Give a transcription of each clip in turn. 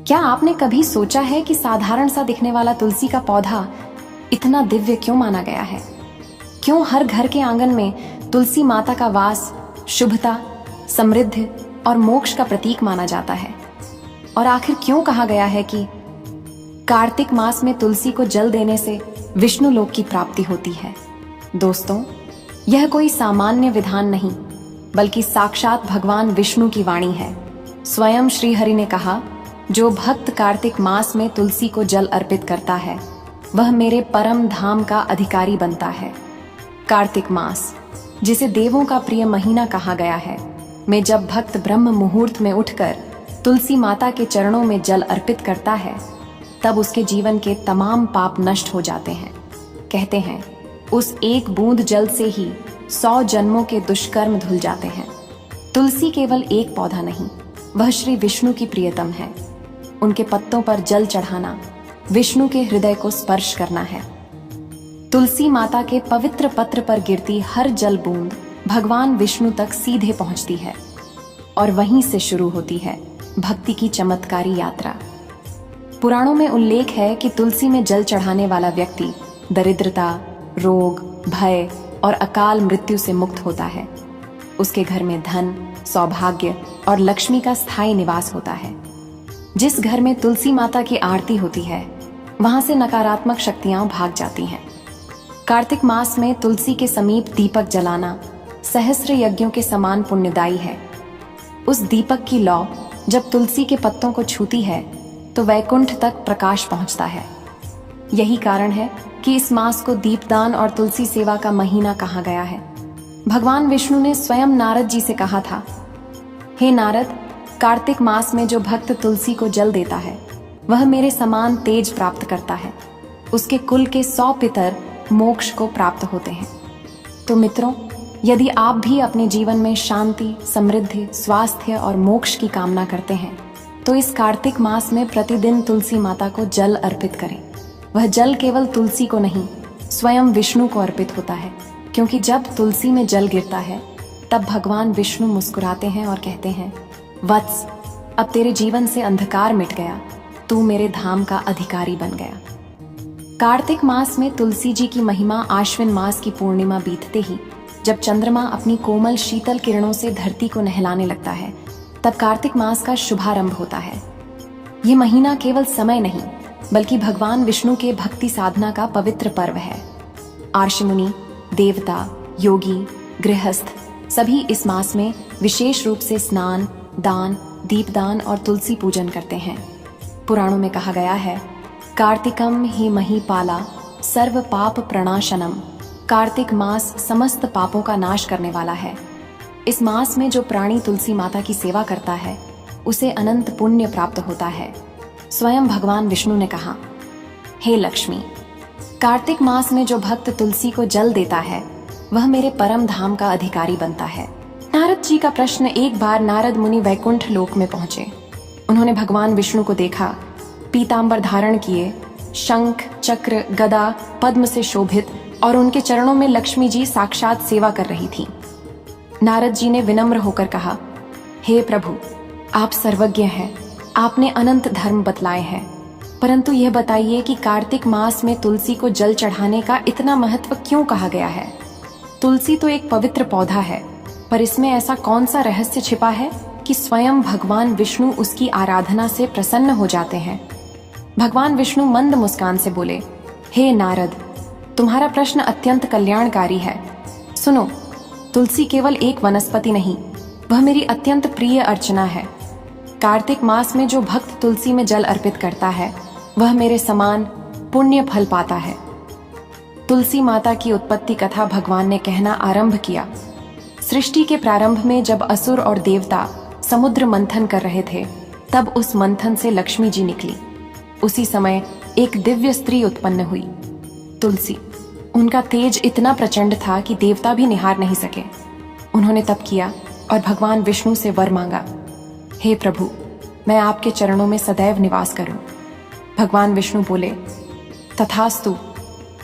क्या आपने कभी सोचा है कि साधारण सा दिखने वाला तुलसी का पौधा इतना दिव्य क्यों माना गया है? क्यों हर घर के आंगन में तुलसी माता का वास शुभता, समृद्धि और मोक्ष का प्रतीक माना जाता है? और आखिर क्यों कहा गया है कि कार्तिक मास में तुलसी को जल देने से विष्णु लोक की प्राप्ति होती है? दोस्तों, यह कोई सामान्य विधान नहीं, बल्कि साक्षात भगवान विष्णु की वाणी है। स्वयं श्री हरि ने कहा, जो भक्त कार्तिक मास में तुलसी को जल अर्पित करता है वह मेरे परम धाम का अधिकारी बनता है। कार्तिक मास, जिसे देवों का प्रिय महीना कहा गया है, में जब भक्त ब्रह्म मुहूर्त में उठकर तुलसी माता के चरणों में जल अर्पित करता है, तब उसके जीवन के तमाम पाप नष्ट हो जाते हैं। कहते हैं, उस एक बूंद जल से ही 100 जन्मों के दुष्कर्म धुल जाते हैं। तुलसी केवल एक पौधा नहीं, वह श्री विष्णु की प्रियतम है। उनके पत्तों पर जल चढ़ाना विष्णु के हृदय को स्पर्श करना है। तुलसी माता के पवित्र पत्र पर गिरती हर जल बूंद भगवान विष्णु तक सीधे पहुंचती है और वहीं से शुरू होती है भक्ति की चमत्कारी यात्रा। पुराणों में उल्लेख है कि तुलसी में जल चढ़ाने वाला व्यक्ति दरिद्रता, रोग, भय और अकाल मृत्यु से मुक्त होता है। उसके घर में धन, सौभाग्य और लक्ष्मी का स्थायी निवास होता है। जिस घर में तुलसी माता की आरती होती है, वहां से नकारात्मक शक्तियां भाग जाती हैं। कार्तिक मास में तुलसी के समीप दीपक जलाना सहस्त्र यज्ञों के समान पुण्यदायी है। उस दीपक की लौ जब तुलसी के पत्तों को छूती है तो वैकुंठ तक प्रकाश पहुंचता है। यही कारण है कि इस मास को दीपदान और तुलसी सेवा का महीना कहा गया है। भगवान विष्णु ने स्वयं नारद जी से कहा था, हे नारद, कार्तिक मास में जो भक्त तुलसी को जल देता है वह मेरे समान तेज प्राप्त करता है। उसके कुल के 100 पितर मोक्ष को प्राप्त होते हैं। तो मित्रों, यदि आप भी अपने जीवन में शांति, समृद्धि, स्वास्थ्य और मोक्ष की कामना करते हैं तो इस कार्तिक मास में प्रतिदिन तुलसी माता को जल अर्पित करें। वह जल केवल तुलसी को नहीं, स्वयं विष्णु को अर्पित होता है, क्योंकि जब तुलसी में जल गिरता है तब भगवान विष्णु मुस्कुराते हैं और कहते हैं, वत्स, अब तेरे जीवन से अंधकार मिट गया, तू मेरे धाम का अधिकारी बन गया। कार्तिक मास में तुलसी जी की महिमा आश्विन मास की पूर्णिमा बीतते ही जब चंद्रमा अपनी कोमल शीतल किरणों से धरती को नहलाने लगता है, तब कार्तिक मास का शुभारंभ होता है। ये महीना केवल समय नहीं, बल्कि भगवान विष्णु के भक्ति साधना का पवित्र पर्व है। आर्षि मुनि, देवता, योगी, गृहस्थ सभी इस मास में विशेष रूप से स्नान, दान, दीपदान और तुलसी पूजन करते हैं। पुराणों में कहा गया है, कार्तिकम ही महीपाला सर्व पाप प्रणाशनम। कार्तिक मास समस्त पापों का नाश करने वाला है। इस मास में जो प्राणी तुलसी माता की सेवा करता है उसे अनंत पुण्य प्राप्त होता है। स्वयं भगवान विष्णु ने कहा, हे लक्ष्मी, कार्तिक मास में जो भक्त तुलसी को जल देता है वह मेरे परम धाम का अधिकारी बनता है। नारद जी का प्रश्न। एक बार नारद मुनि वैकुंठ लोक में पहुंचे। उन्होंने भगवान विष्णु को देखा, पीतांबर धारण किए, शंख, चक्र, गदा, पद्म से शोभित, और उनके चरणों में लक्ष्मी जी साक्षात सेवा कर रही थी। नारद जी ने विनम्र होकर कहा, हे प्रभु, आप सर्वज्ञ हैं, आपने अनंत धर्म बतलाए हैं, परंतु यह बताइए कि कार्तिक मास में तुलसी को जल चढ़ाने का इतना महत्व क्यों कहा गया है? तुलसी तो एक पवित्र पौधा है, पर इसमें ऐसा कौन सा रहस्य छिपा है कि स्वयं भगवान विष्णु उसकी आराधना से प्रसन्न हो जाते हैं? भगवान विष्णु मंद मुस्कान से बोले, हे नारद, तुम्हारा प्रश्न अत्यंत कल्याणकारी है। सुनो, तुलसी केवल एक वनस्पति नहीं, वह मेरी अत्यंत प्रिय अर्चना है। कार्तिक मास में जो भक्त तुलसी में जल अर्पित करता है वह मेरे समान पुण्य फल पाता है। तुलसी माता की उत्पत्ति कथा भगवान ने कहना आरंभ किया। सृष्टि के प्रारंभ में जब असुर और देवता समुद्र मंथन कर रहे थे, तब उस मंथन से लक्ष्मी जी निकली। उसी समय एक दिव्य स्त्री उत्पन्न हुई, तुलसी। उनका तेज इतना प्रचंड था कि देवता भी निहार नहीं सके। उन्होंने तप किया और भगवान विष्णु से वर मांगा, हे प्रभु, मैं आपके चरणों में सदैव निवास करूं। भगवान विष्णु बोले, तथास्तु,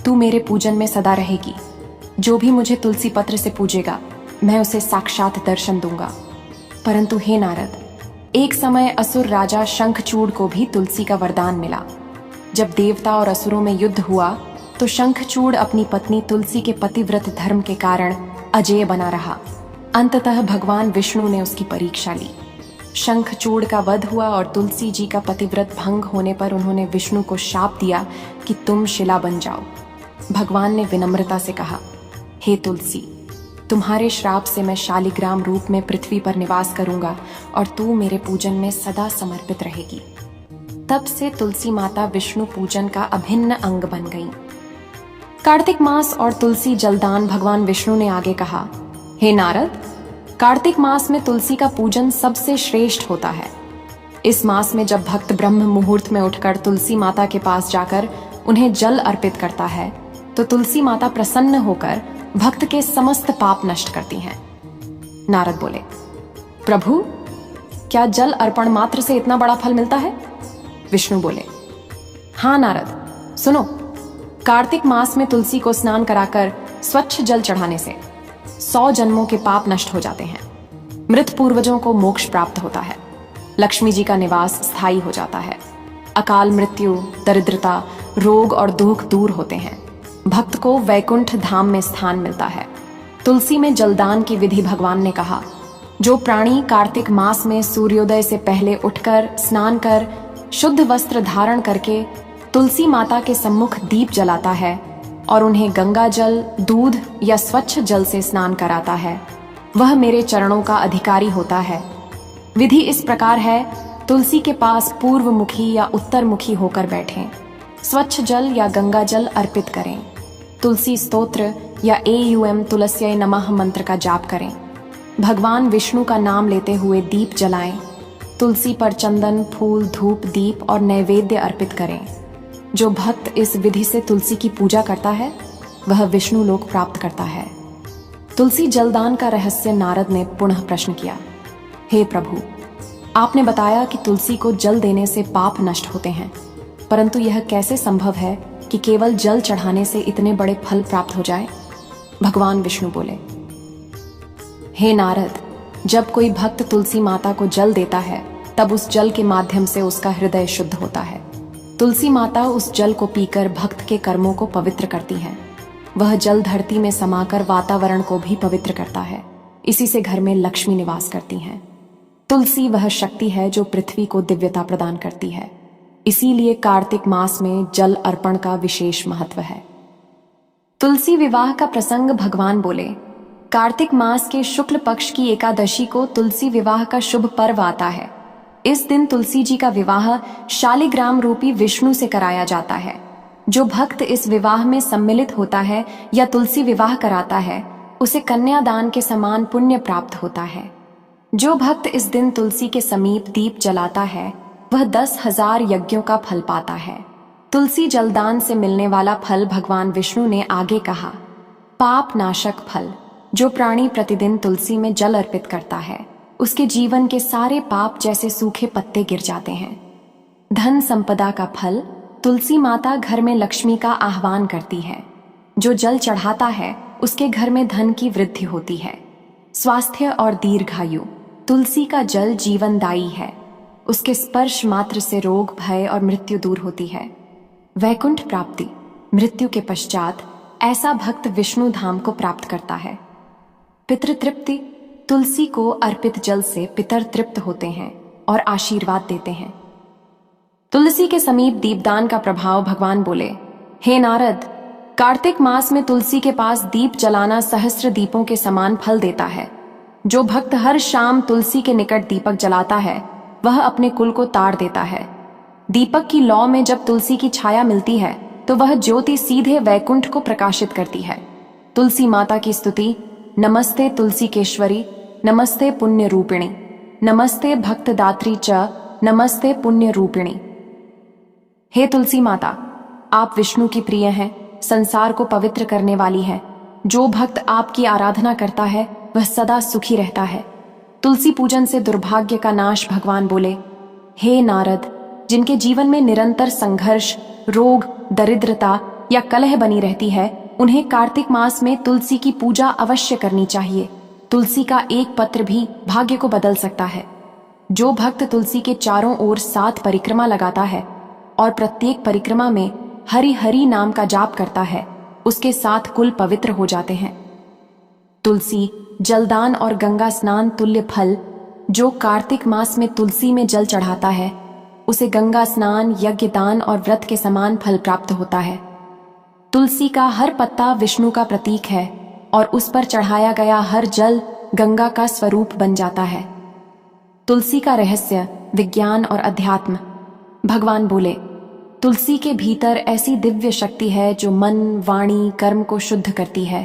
तू मेरे पूजन में सदा रहेगी। जो भी मुझे तुलसी पत्र से पूजेगा मैं उसे साक्षात दर्शन दूंगा। परंतु हे नारद, एक समय असुर राजा शंखचूड़ को भी तुलसी का वरदान मिला। जब देवता और असुरों में युद्ध हुआ तो शंखचूड़ अपनी पत्नी तुलसी के पतिव्रत धर्म के कारण अजेय बना रहा। अंततः भगवान विष्णु ने उसकी परीक्षा ली। शंखचूड़ का वध हुआ और तुलसी जी का पतिव्रत भंग होने पर उन्होंने विष्णु को शाप दिया कि तुम शिला बन जाओ। भगवान ने विनम्रता से कहा, हे तुलसी, तुम्हारे श्राप से मैं शालिग्राम रूप में पृथ्वी पर निवास करूंगा और तू मेरे पूजन में सदा समर्पित रहेगी। तब से तुलसी माता विष्णु पूजन का अभिन्न अंग बन गई। कार्तिक मास और तुलसी जलदान। भगवान विष्णु ने आगे कहा, हे नारद, कार्तिक मास में तुलसी का पूजन सबसे श्रेष्ठ होता है। इस मास में जब भक्त ब्रह्म मुहूर्त में उठकर तुलसी माता के पास जाकर उन्हें जल अर्पित करता है तो तुलसी माता प्रसन्न होकर भक्त के समस्त पाप नष्ट करती हैं। नारद बोले, प्रभु, क्या जल अर्पण मात्र से इतना बड़ा फल मिलता है? विष्णु बोले, हाँ नारद, सुनो। कार्तिक मास में तुलसी को स्नान कराकर स्वच्छ जल चढ़ाने से 100 जन्मों के पाप नष्ट हो जाते हैं। मृत पूर्वजों को मोक्ष प्राप्त होता है। लक्ष्मी जी का निवास स्थायी हो जाता है। अकाल मृत्यु, दरिद्रता, रोग और दुख दूर होते हैं। भक्त को वैकुंठ धाम में स्थान मिलता है। तुलसी में जलदान की विधि भगवान ने कहा, जो प्राणी कार्तिक मास में सूर्योदय से पहले उठकर स्नान कर शुद्ध वस्त्र धारण करके तुलसी माता के सम्मुख दीप जलाता है और उन्हें गंगा जल, दूध या स्वच्छ जल से स्नान कराता है, वह मेरे चरणों का अधिकारी होता है। विधि इस प्रकार है, तुलसी के पास पूर्व मुखी या उत्तर मुखी होकर बैठें। स्वच्छ जल या गंगा जल अर्पित करें। तुलसी स्तोत्र या एयूएम तुलस्यै नमः मंत्र का जाप करें। भगवान विष्णु का नाम लेते हुए दीप जलाएं। तुलसी पर चंदन, फूल, धूप, दीप और नैवेद्य अर्पित करें। जो भक्त इस विधि से तुलसी की पूजा करता है वह विष्णु लोक प्राप्त करता है। तुलसी जलदान का रहस्य नारद ने पुनः प्रश्न किया, हे प्रभु, आपने बताया कि तुलसी को जल देने से पाप नष्ट होते हैं, परंतु यह कैसे संभव है कि केवल जल चढ़ाने से इतने बड़े फल प्राप्त हो जाए? भगवान विष्णु बोले, हे नारद, जब कोई भक्त तुलसी माता को जल देता है तब उस जल के माध्यम से उसका हृदय शुद्ध होता है। तुलसी माता उस जल को पीकर भक्त के कर्मों को पवित्र करती हैं। वह जल धरती में समाकर वातावरण को भी पवित्र करता है। इसी से घर में लक्ष्मी निवास करती हैं। तुलसी वह शक्ति है जो पृथ्वी को दिव्यता प्रदान करती है। इसीलिए कार्तिक मास में जल अर्पण का विशेष महत्व है। तुलसी विवाह का प्रसंग। भगवान बोले, कार्तिक मास के शुक्ल पक्ष की एकादशी को तुलसी विवाह का शुभ पर्व आता है। इस दिन तुलसी जी का विवाह शालिग्राम रूपी विष्णु से कराया जाता है। जो भक्त इस विवाह में सम्मिलित होता है या तुलसी विवाह कराता है उसे कन्यादान के समान पुण्य प्राप्त होता है। जो भक्त इस दिन तुलसी के समीप दीप जलाता है वह 10,000 यज्ञों का फल पाता है। तुलसी जलदान से मिलने वाला फल भगवान विष्णु ने आगे कहा, पाप नाशक फल। जो प्राणी प्रतिदिन तुलसी में जल अर्पित करता है उसके जीवन के सारे पाप जैसे सूखे पत्ते गिर जाते हैं। धन संपदा का फल। तुलसी माता घर में लक्ष्मी का आह्वान करती है। जो जल चढ़ाता है उसके घर में धन की वृद्धि होती है। स्वास्थ्य और दीर्घायु। तुलसी का जल जीवनदायी है। उसके स्पर्श मात्र से रोग, भय और मृत्यु दूर होती है। वैकुंठ प्राप्ति। मृत्यु के पश्चात ऐसा भक्त विष्णु धाम को प्राप्त करता है। पितृतृप्ति। तुलसी को अर्पित जल से पितर तृप्त होते हैं और आशीर्वाद देते हैं। तुलसी के समीप दीपदान का प्रभाव। भगवान बोले, हे नारद, कार्तिक मास में तुलसी के पास दीप जलाना सहस्त्र दीपों के समान फल देता है। जो भक्त हर शाम तुलसी के निकट दीपक जलाता है वह अपने कुल को तार देता है। दीपक की लौ में जब तुलसी की छाया मिलती है तो वह ज्योति सीधे वैकुंठ को प्रकाशित करती है। तुलसी माता की स्तुति। नमस्ते तुलसीकेश्वरी, नमस्ते पुण्य रूपिणी, नमस्ते भक्तदात्री च, नमस्ते पुण्य रूपिणी। हे तुलसी माता, आप विष्णु की प्रिय हैं, संसार को पवित्र करने वाली हैं। जो भक्त आपकी आराधना करता है वह सदा सुखी रहता है। तुलसी पूजन से दुर्भाग्य का नाश। भगवान बोले, हे नारद, जिनके जीवन में निरंतर संघर्ष, रोग, दरिद्रता या कलह बनी रहती है उन्हें कार्तिक मास में तुलसी की पूजा अवश्य करनी चाहिए। तुलसी का एक पत्र भी भाग्य को बदल सकता है। जो भक्त तुलसी के चारों ओर 7 परिक्रमा लगाता है और प्रत्येक परिक्रमा में हरि हरि नाम का जाप करता है, उसके 7 कुल पवित्र हो जाते हैं। तुलसी जलदान और गंगा स्नान तुल्य फल। जो कार्तिक मास में तुलसी में जल चढ़ाता है, उसे गंगा स्नान, यज्ञ दान और व्रत के समान फल प्राप्त होता है। तुलसी का हर पत्ता विष्णु का प्रतीक है और उस पर चढ़ाया गया हर जल गंगा का स्वरूप बन जाता है। तुलसी का रहस्य विज्ञान और अध्यात्म। भगवान बोले, तुलसी के भीतर ऐसी दिव्य शक्ति है जो मन, वाणी, कर्म को शुद्ध करती है।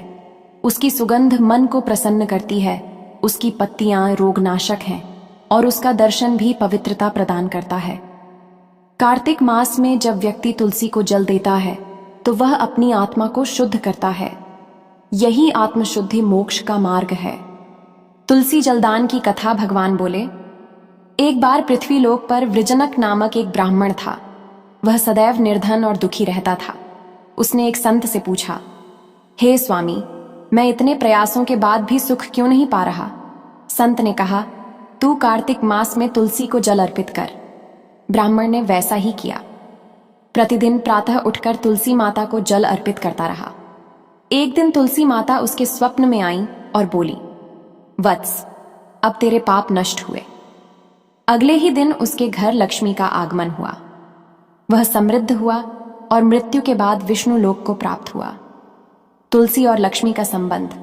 उसकी सुगंध मन को प्रसन्न करती है। उसकी पत्तियां रोगनाशक हैं और उसका दर्शन भी पवित्रता प्रदान करता है। कार्तिक मास में जब व्यक्ति तुलसी को जल देता है तो वह अपनी आत्मा को शुद्ध करता है। यही आत्मशुद्धि मोक्ष का मार्ग है। तुलसी जलदान की कथा। भगवान बोले, एक बार पृथ्वी लोक पर वृजनक नामक एक ब्राह्मण था। वह सदैव निर्धन और दुखी रहता था। उसने एक संत से पूछा, हे स्वामी, मैं इतने प्रयासों के बाद भी सुख क्यों नहीं पा रहा? संत ने कहा, तू कार्तिक मास में तुलसी को जल अर्पित कर। ब्राह्मण ने वैसा ही किया। प्रतिदिन प्रातः उठकर तुलसी माता को जल अर्पित करता रहा। एक दिन तुलसी माता उसके स्वप्न में आई और बोली, वत्स, अब तेरे पाप नष्ट हुए। अगले ही दिन उसके घर लक्ष्मी का आगमन हुआ। वह समृद्ध हुआ और मृत्यु के बाद विष्णु लोक को प्राप्त हुआ। तुलसी और लक्ष्मी का संबंध।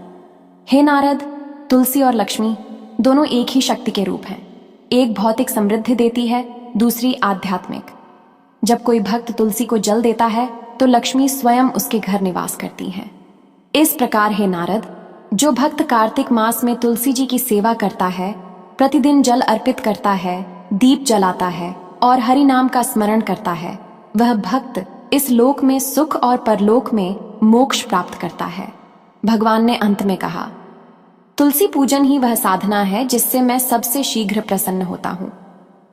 हे नारद, तुलसी और लक्ष्मी दोनों एक ही शक्ति के रूप हैं। एक भौतिक समृद्धि देती है, दूसरी आध्यात्मिक। जब कोई भक्त तुलसी को जल देता है तो लक्ष्मी स्वयं उसके घर निवास करती हैं। इस प्रकार हे नारद, जो भक्त कार्तिक मास में तुलसी जी की सेवा करता है, प्रतिदिन जल अर्पित करता है, दीप जलाता है और हरि नाम का स्मरण करता है, वह भक्त इस लोक में सुख और परलोक में मोक्ष प्राप्त करता है। भगवान ने अंत में कहा, तुलसी पूजन ही वह साधना है जिससे मैं सबसे शीघ्र प्रसन्न होता हूँ।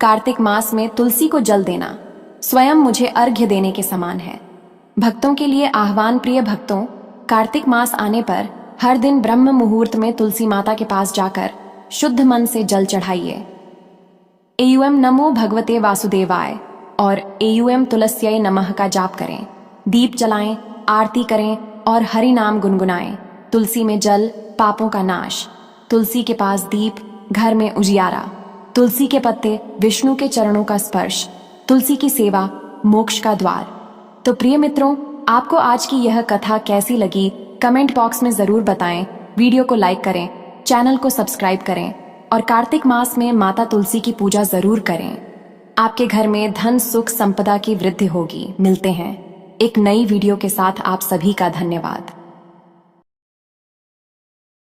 कार्तिक मास में तुलसी को जल देना स्वयं मुझे अर्घ्य देने के समान है। भक्तों के लिए आह्वान। प्रिय भक्तों, कार्तिक मास आने पर हर दिन ब्रह्म मुहूर्त में तुलसी माता के पास जाकर शुद्ध मन से जल चढ़ाइए। एयुएम नमो भगवते वासुदेवाय और एयुएम तुलस्यै नमः का जाप करें। दीप जलाएं, आरती करें और हरि नाम गुनगुनाएं। तुलसी में जल पापों का नाश, तुलसी के पास दीप घर में उजियारा, तुलसी के पत्ते विष्णु के चरणों का स्पर्श, तुलसी की सेवा मोक्ष का द्वार। तो प्रिय मित्रों, आपको आज की यह कथा कैसी लगी कमेंट बॉक्स में जरूर बताएं। वीडियो को लाइक करें, चैनल को सब्सक्राइब करें और कार्तिक मास में माता तुलसी की पूजा जरूर करें। आपके घर में धन, सुख, संपदा की वृद्धि होगी। मिलते हैं एक नई वीडियो के साथ। आप सभी का धन्यवाद।